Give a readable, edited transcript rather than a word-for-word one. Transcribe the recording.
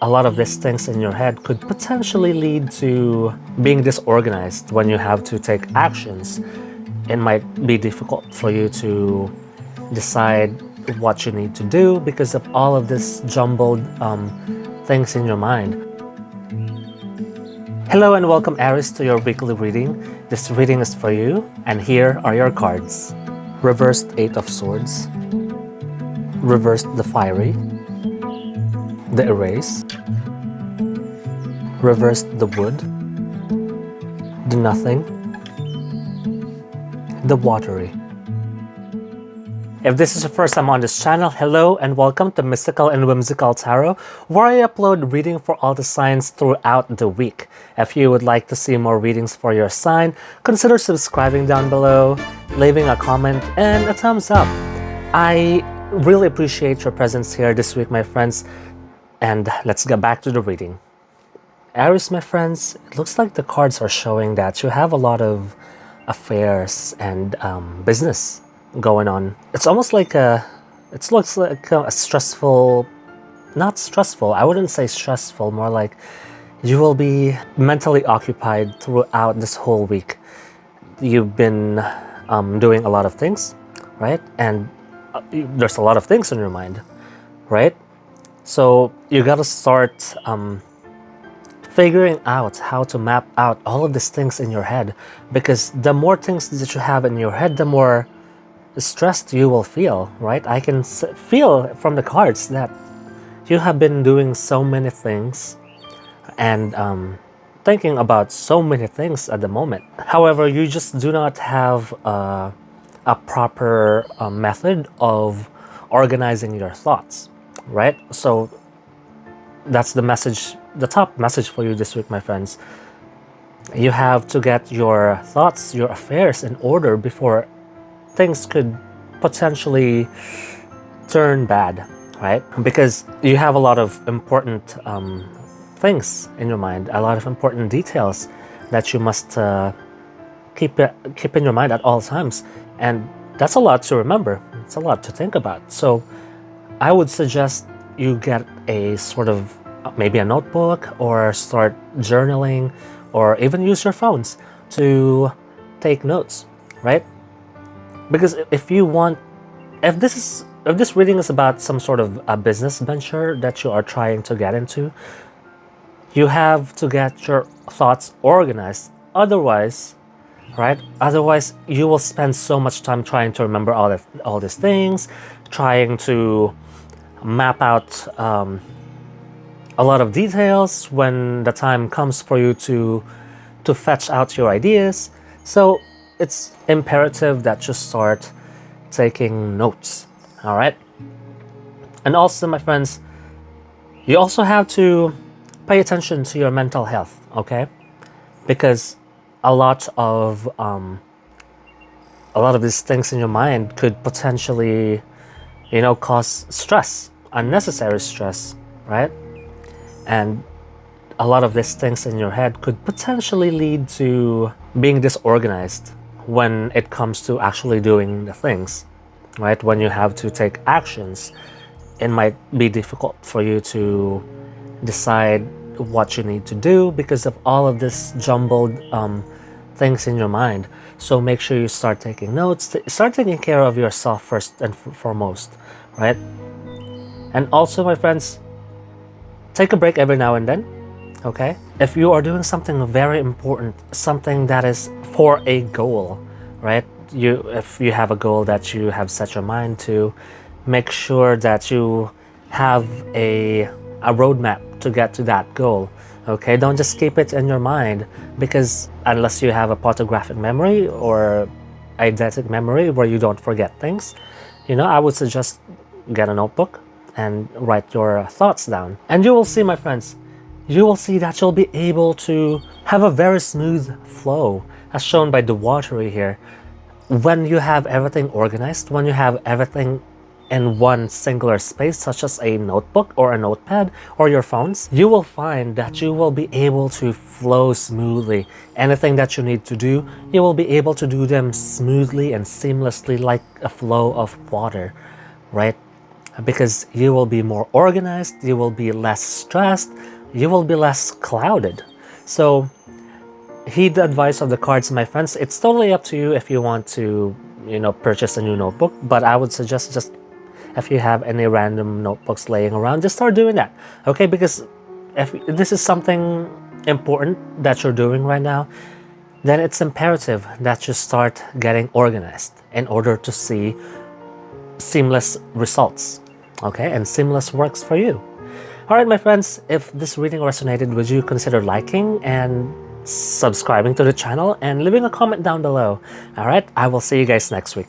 a lot of these things in your head could potentially lead to being disorganized when you have to take actions. It might be difficult for you to decide what you need to do because of all of this jumbled things in your mind. Hello and welcome, Aries, to your weekly reading. This reading is for you, and here are your cards. Reversed Eight of Swords, reversed the Fiery, the Erase, reversed the Wood, the Nothing, the Watery. If this is your first time on this channel, hello and welcome to Mystical and Whimsical Tarot, where I upload reading for all the signs throughout the week. If you would like to see more readings for your sign, consider subscribing down below, leaving a comment, and a thumbs up. I really appreciate your presence here this week, my friends, and let's get back to the reading. Aries, my friends, it looks like the cards are showing that you have a lot of affairs and business going on. It looks like a stressful, not stressful, I wouldn't say stressful, more like you will be mentally occupied throughout this whole week. You've been doing a lot of things, right? And there's a lot of things in your mind, right? So you gotta start figuring out how to map out all of these things in your head, because the more things that you have in your head, the more stressed you will feel, right? I can feel from the cards that you have been doing so many things and thinking about so many things at the moment. However, you just do not have a proper method of organizing your thoughts, right? So that's the message, the top message for you this week, my friends. You have to get your thoughts, your affairs in order before things could potentially turn bad, right? Because you have a lot of important things in your mind, a lot of important details that you must keep in your mind at all times, and that's a lot to remember. It's a lot to think about. So I would suggest you get a sort of maybe a notebook, or start journaling, or even use your phones to take notes, right? Because if this reading is about some sort of a business venture that you are trying to get into, you have to get your thoughts organized. Otherwise, right? Otherwise, you will spend so much time trying to remember all these things, trying to map out a lot of details when the time comes for you to fetch out your ideas. So it's imperative that you start taking notes, all right? And also, my friends, you also have to pay attention to your mental health, okay? Because a lot of these things in your mind could potentially, cause stress, unnecessary stress, right? And a lot of these things in your head could potentially lead to being disorganized when it comes to actually doing the things, right? When you have to take actions, it might be difficult for you to decide what you need to do because of all of this jumbled things in your mind. So make sure you start taking notes, start taking care of yourself first and foremost, right? And also, my friends, take a break every now and then, okay? If you are doing something very important, something that is for a goal, right? If you have a goal that you have set your mind to, make sure that you have a roadmap to get to that goal, okay? Don't just keep it in your mind, because unless you have a photographic memory or eidetic memory where you don't forget things, I would suggest get a notebook and write your thoughts down. And you will see, my friends, you will see that you'll be able to have a very smooth flow, as shown by the Watery here. When you have everything organized, when you have everything in one singular space, such as a notebook or a notepad or your phones, you will find that you will be able to flow smoothly. Anything that you need to do, you will be able to do them smoothly and seamlessly, like a flow of water, right? because you will be more organized, you will be less stressed, you will be less clouded. So heed the advice of the cards, my friends. It's totally up to you if you want to, purchase a new notebook, but I would suggest, just if you have any random notebooks laying around, just start doing that, okay? Because if this is something important that you're doing right now, then it's imperative that you start getting organized in order to see seamless results, okay? And seamless works for you. All right, my friends, if this reading resonated with you, consider liking and subscribing to the channel and leaving a comment down below. All right, I will see you guys next week.